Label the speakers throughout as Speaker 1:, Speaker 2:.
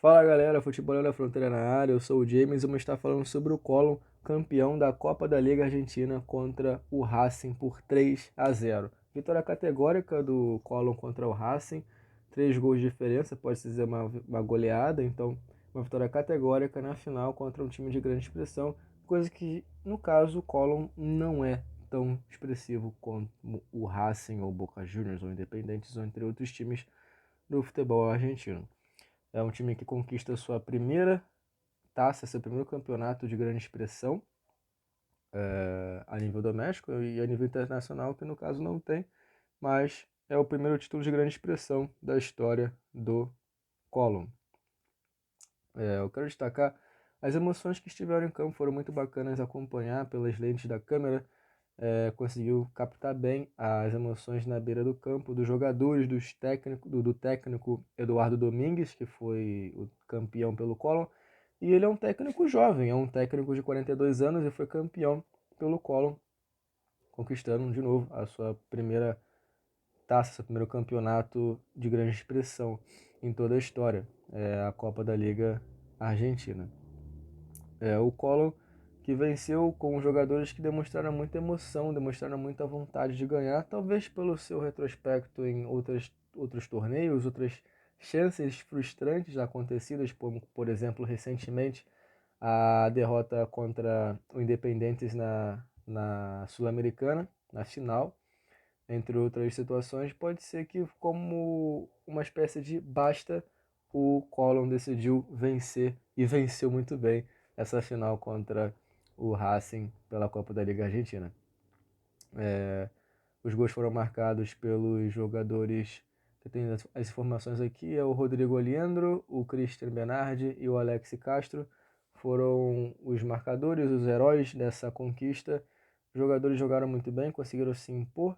Speaker 1: Fala galera, Futebol da Fronteira na área, eu sou o James e vamos estar falando sobre o Colón, campeão da Copa da Liga Argentina contra o Racing por 3-0. Vitória categórica do Colón contra o Racing, 3 gols de diferença, pode-se dizer uma goleada, então uma vitória categórica na final contra um time de grande expressão, coisa que no caso o Colón não é tão expressivo como o Racing ou Boca Juniors ou Independentes ou entre outros times do futebol argentino. É um time que conquista sua primeira taça, seu primeiro campeonato de grande expressão a nível doméstico e a nível internacional, que no caso não tem, mas é o primeiro título de grande expressão da história do Colón. Eu quero destacar as emoções que estiveram em campo, foram muito bacanas acompanhar pelas lentes da câmera. Conseguiu captar bem as emoções na beira do campo dos jogadores, do técnico Eduardo Domingues, que foi o campeão pelo Colón. E ele é um técnico jovem, é um técnico de 42 anos e foi campeão pelo Colón, conquistando de novo a sua primeira taça, seu primeiro campeonato de grande expressão em toda a história, a Copa da Liga Argentina. O Colón que venceu com jogadores que demonstraram muita emoção, demonstraram muita vontade de ganhar, talvez pelo seu retrospecto em outros torneios, outras chances frustrantes acontecidas, como por exemplo recentemente a derrota contra o Independentes na Sul-Americana, na final, entre outras situações. Pode ser que, como uma espécie de basta, o Colón decidiu vencer e venceu muito bem essa final contra o Racing pela Copa da Liga Argentina. Os gols foram marcados pelos jogadores que tem as informações aqui, é o Rodrigo Oliendro, o Christian Benardi e o Alex Castro. Foram os marcadores, os heróis dessa conquista. Os jogadores jogaram muito bem, conseguiram se impor,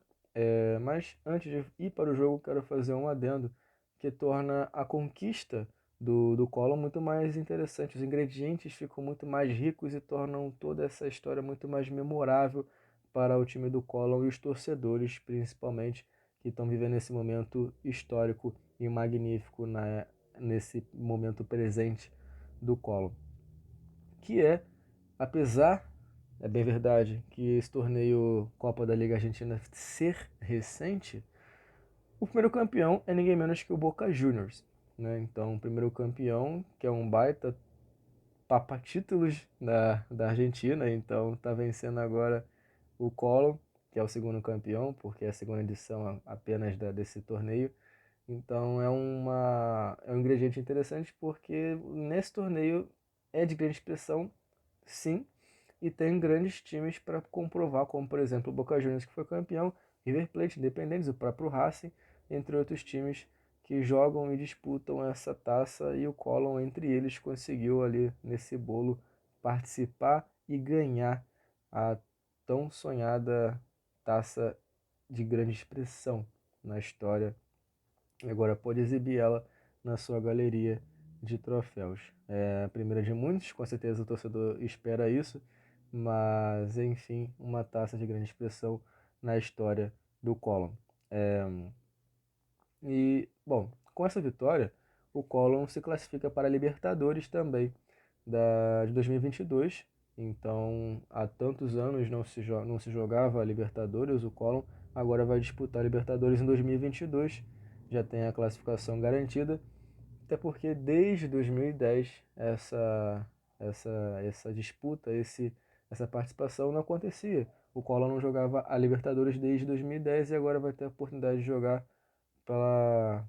Speaker 1: mas antes de ir para o jogo, quero fazer um adendo que torna a conquista do Colón muito mais interessante. Os ingredientes ficam muito mais ricos e tornam toda essa história muito mais memorável para o time do Colón e os torcedores, principalmente, que estão vivendo esse momento histórico e magnífico nesse momento presente do Colón. Que é, apesar, é bem verdade, que esse torneio Copa da Liga Argentina ser recente, o primeiro campeão é ninguém menos que o Boca Juniors. Né? Então, o primeiro campeão, que é um baita papa-títulos da Argentina, então está vencendo agora o Colón, que é o segundo campeão, porque é a segunda edição apenas desse torneio. Então é um ingrediente interessante porque nesse torneio é de grande expressão, sim, e tem grandes times para comprovar, como por exemplo o Boca Juniors, que foi campeão, River Plate, Independentes, o próprio Racing, entre outros times que jogam e disputam essa taça, e o Colón entre eles conseguiu ali nesse bolo participar e ganhar a tão sonhada taça de grande expressão na história. E agora pode exibir ela na sua galeria de troféus. É a primeira de muitos, com certeza o torcedor espera isso, mas enfim, uma taça de grande expressão na história do Colón. Bom, com essa vitória, o Colón se classifica para a Libertadores também de 2022. Então, há tantos anos não se jogava a Libertadores, o Colón agora vai disputar a Libertadores em 2022. Já tem a classificação garantida, até porque desde 2010 essa disputa, essa participação não acontecia. O Colón não jogava a Libertadores desde 2010 e agora vai ter a oportunidade de jogar pela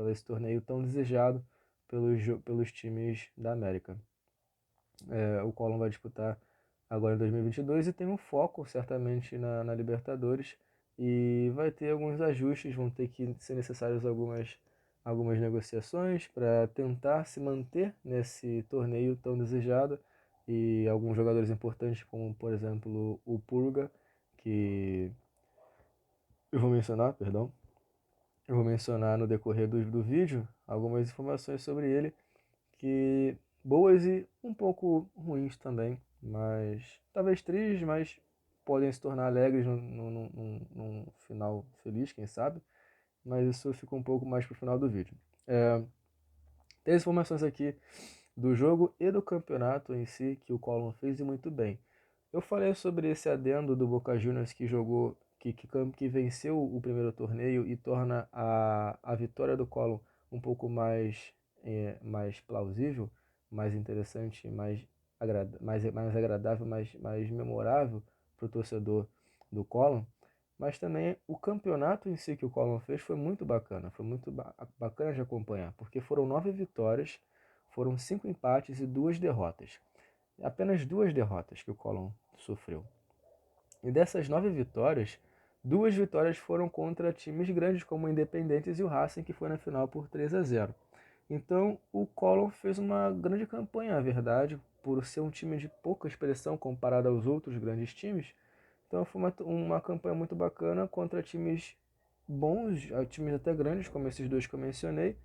Speaker 1: esse torneio tão desejado pelos times da América. O Colón vai disputar agora em 2022 e tem um foco certamente na Libertadores e vai ter alguns ajustes, vão ter que ser necessárias algumas negociações para tentar se manter nesse torneio tão desejado, e alguns jogadores importantes como por exemplo o Pulga, que eu vou mencionar, perdão, eu vou mencionar no decorrer do vídeo algumas informações sobre ele, que boas e um pouco ruins também, mas talvez tristes, mas podem se tornar alegres num final feliz, quem sabe, mas isso fica um pouco mais pro final do vídeo. Tem informações aqui do jogo e do campeonato em si que o Colón fez e muito bem. Eu falei sobre esse adendo do Boca Juniors que jogou, que venceu o primeiro torneio e torna a vitória do Colón um pouco mais plausível, mais interessante, mais agradável, mais memorável para o torcedor do Colón. Mas também o campeonato em si que o Colón fez foi muito bacana, foi muito bacana de acompanhar, porque foram 9 vitórias, foram 5 empates e 2 derrotas. Apenas 2 derrotas que o Colón sofreu. E dessas 9 vitórias, 2 vitórias foram contra times grandes como o Independentes e o Racing, que foi na final por 3-0. Então o Colón fez uma grande campanha, na verdade, por ser um time de pouca expressão comparado aos outros grandes times. Então foi uma campanha muito bacana contra times bons, times até grandes, como esses dois que eu mencionei,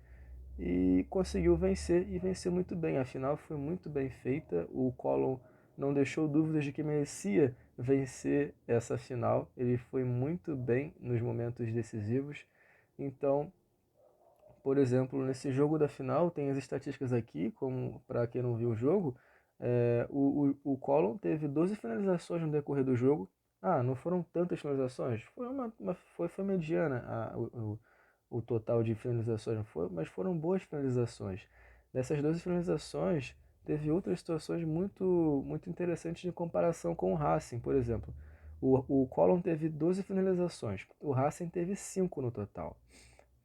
Speaker 1: e conseguiu vencer e vencer muito bem. A final foi muito bem feita. O Colón não deixou dúvidas de que merecia vencer essa final. Ele foi muito bem nos momentos decisivos. Então, por exemplo, nesse jogo da final, tem as estatísticas aqui, como para quem não viu o jogo, o Colón teve 12 finalizações no decorrer do jogo. Ah, não foram tantas finalizações? Foi mediana o total de finalizações, não foi, mas foram boas finalizações. Dessas 12 finalizações, teve outras situações muito interessantes em comparação com o Racing, por exemplo. O Colón teve 12 finalizações, o Racing teve 5 no total.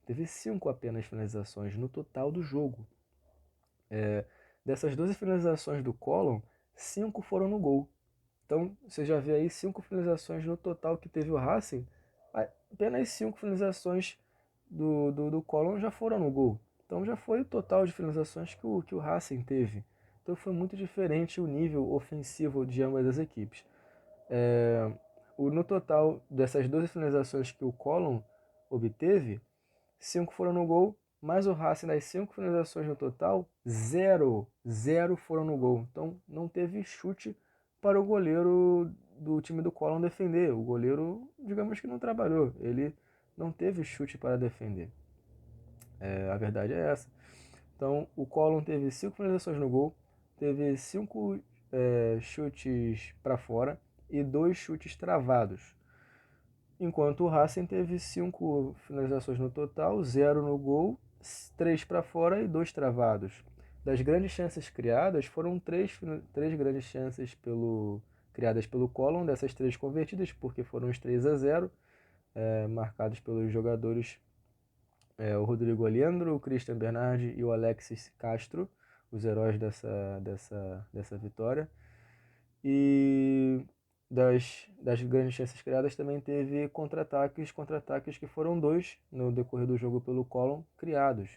Speaker 1: Teve 5 apenas finalizações no total do jogo. Dessas 12 finalizações do Colón, 5 foram no gol. Então, você já vê aí 5 finalizações no total que teve o Racing. Apenas 5 finalizações do Colón já foram no gol. Então já foi o total de finalizações que o Racing teve. Então foi muito diferente o nível ofensivo de ambas as equipes. No total dessas 12 finalizações que o Colón obteve, 5 foram no gol, mas o Racing das 5 finalizações no total, 0 foram no gol. Então não teve chute para o goleiro do time do Colón defender. O goleiro, digamos que não trabalhou, ele não teve chute para defender. A verdade é essa. Então o Colón teve 5 finalizações no gol, teve 5 chutes para fora e 2 chutes travados. Enquanto o Racing teve 5 finalizações no total, 0 no gol, 3 para fora e 2 travados. Das grandes chances criadas, foram 3 grandes chances criadas pelo Colón, dessas 3 convertidas, porque foram os 3-0, marcados pelos jogadores o Rodrigo Aliendro, o Christian Bernardi e o Alexis Castro, os heróis dessa vitória. E das grandes chances criadas também teve contra-ataques que foram 2 no decorrer do jogo pelo Colón criados.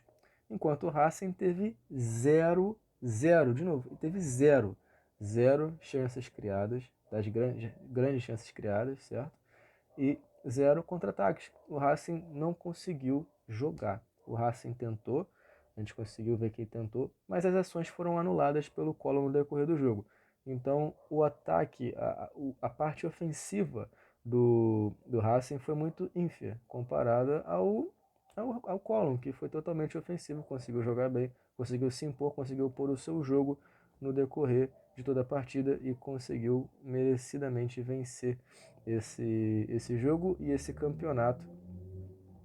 Speaker 1: Enquanto o Racing teve 0, de novo, teve 0 chances criadas, das grandes chances criadas, certo? E 0 contra-ataques. O Racing não conseguiu jogar. O Racing tentou, a gente conseguiu ver que ele tentou, mas as ações foram anuladas pelo Colón no decorrer do jogo. Então, o ataque, a parte ofensiva do Racing foi muito ínfima, comparada ao Colón, que foi totalmente ofensivo, conseguiu jogar bem, conseguiu se impor, conseguiu pôr o seu jogo no decorrer de toda a partida e conseguiu merecidamente vencer esse jogo e esse campeonato,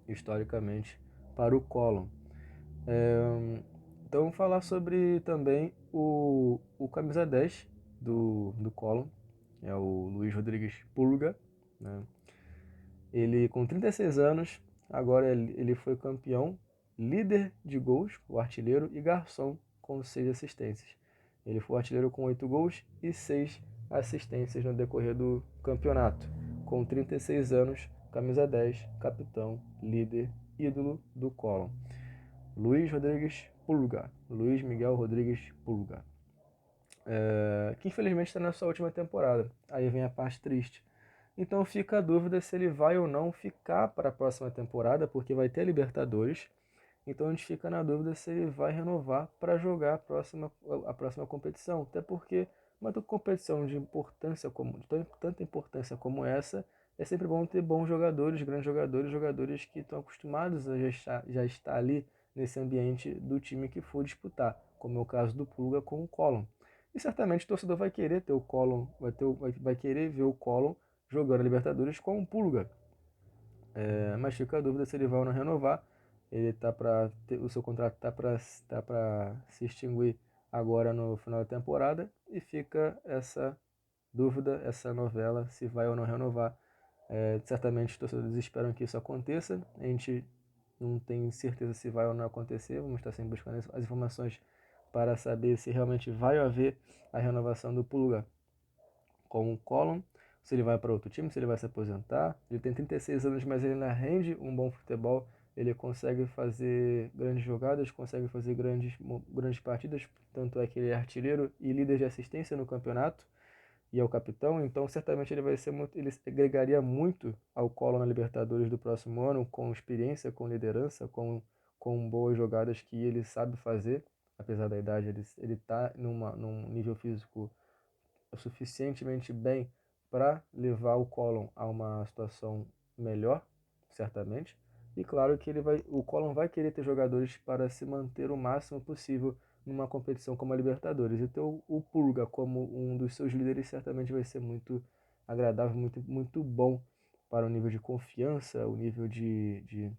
Speaker 1: historicamente, para o Colón. Então, vamos falar sobre também o camisa 10 do Colón, é o Luiz Rodrigues Pulga, né? Ele, com 36 anos, agora ele foi campeão, líder de gols, o artilheiro, e garçom, com 6 assistências. Ele foi artilheiro com 8 gols e 6 assistências no decorrer do campeonato. Com 36 anos, camisa 10, capitão, líder, ídolo do Colón. Luiz Rodrigues Pulga, Luiz Miguel Rodrigues Pulga, que infelizmente está na sua última temporada. Aí vem a parte triste. Então fica a dúvida se ele vai ou não ficar para a próxima temporada, porque vai ter Libertadores. Então a gente fica na dúvida se ele vai renovar para jogar a próxima competição. Até porque uma competição de tanta importância como essa, é sempre bom ter bons jogadores, grandes jogadores, jogadores que estão acostumados a já estar ali nesse ambiente do time que for disputar, como é o caso do Pulga com o Collor. E certamente o torcedor vai querer ter o Collor, vai querer ver o Collor jogando a Libertadores com o Pulga. Mas fica a dúvida se ele vai ou não renovar. Ele o seu contrato tá para se extinguir agora no final da temporada e fica essa dúvida, essa novela, se vai ou não renovar. Certamente os torcedores esperam que isso aconteça. A gente não tem certeza se vai ou não acontecer. Vamos estar sempre buscando as informações para saber se realmente vai haver a renovação do Pulga com o Collor, se ele vai para outro time, se ele vai se aposentar. Ele tem 36 anos, mas ele ainda rende um bom futebol. Ele consegue fazer grandes jogadas, consegue fazer grandes partidas. Tanto é que ele é artilheiro e líder de assistência no campeonato e é o capitão. Então, certamente ele agregaria muito ao Collor na Libertadores do próximo ano, com experiência, com liderança, com boas jogadas que ele sabe fazer. Apesar da idade, ele está num nível físico o suficientemente bem para levar o Collor a uma situação melhor, certamente. E claro que o Collor vai querer ter jogadores para se manter o máximo possível numa competição como a Libertadores. Então o Pulga como um dos seus líderes certamente vai ser muito agradável, muito bom para o nível de confiança, o nível de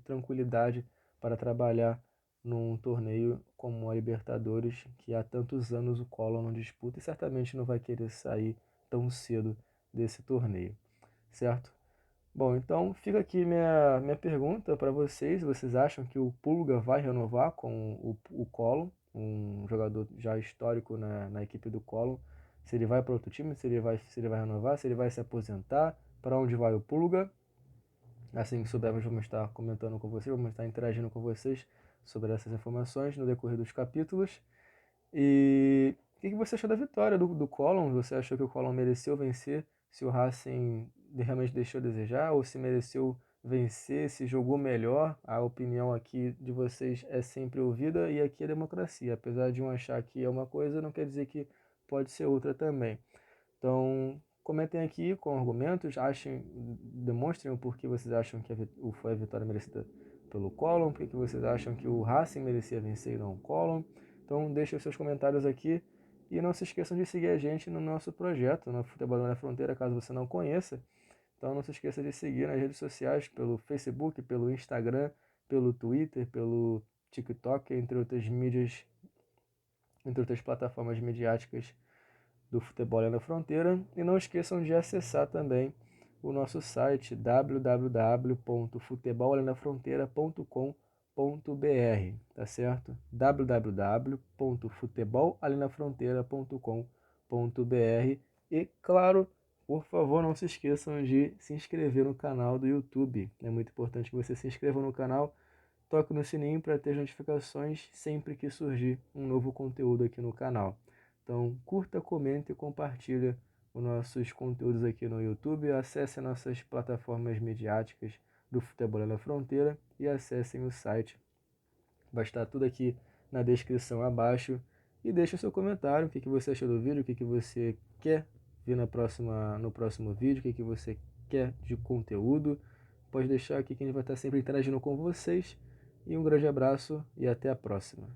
Speaker 1: tranquilidade para trabalhar num torneio como a Libertadores, que há tantos anos o Collor não disputa e certamente não vai querer sair tão cedo desse torneio, certo? Bom, então fica aqui minha pergunta para vocês. Vocês acham que o Pulga vai renovar com o Collor, um jogador já histórico na equipe do Collor? Se ele vai para outro time, se ele vai renovar, se ele vai se aposentar, para onde vai o Pulga? Assim que soubermos, vamos estar comentando com vocês, vamos estar interagindo com vocês sobre essas informações no decorrer dos capítulos. E o que você achou da vitória do Collor? Você achou que o Collor mereceu vencer? Se o Racing realmente deixou a desejar? Ou se mereceu vencer, se jogou melhor? A opinião aqui de vocês é sempre ouvida e aqui é democracia. Apesar de um achar que é uma coisa, não quer dizer que pode ser outra também. Então, comentem aqui com argumentos, demonstrem o porquê vocês acham que foi a vitória merecida pelo Collor, porque vocês acham que o Racing merecia vencer e não o Collor. Então, deixem os seus comentários aqui e não se esqueçam de seguir a gente no nosso projeto, no Futebol na Fronteira, caso você não conheça. Então, não se esqueça de seguir nas redes sociais, pelo Facebook, pelo Instagram, pelo Twitter, pelo TikTok, entre outras mídias, entre outras plataformas midiáticas do Futebol na Fronteira. E não esqueçam de acessar também o nosso site www.futebolalinaFronteira.com.br, tá certo? www.futebolalinaFronteira.com.br. E claro, por favor, não se esqueçam de se inscrever no canal do YouTube. É muito importante que você se inscreva no canal, toque no sininho para ter notificações sempre que surgir um novo conteúdo aqui no canal. Então, curta, comenta e compartilha os nossos conteúdos aqui no YouTube. Acesse nossas plataformas midiáticas do Futebol na Fronteira e acessem o site. Vai estar tudo aqui na descrição abaixo. E deixe o seu comentário, o que você achou do vídeo, o que você quer ver no próximo vídeo, o que você quer de conteúdo. Pode deixar aqui que a gente vai estar sempre interagindo com vocês. E um grande abraço e até a próxima.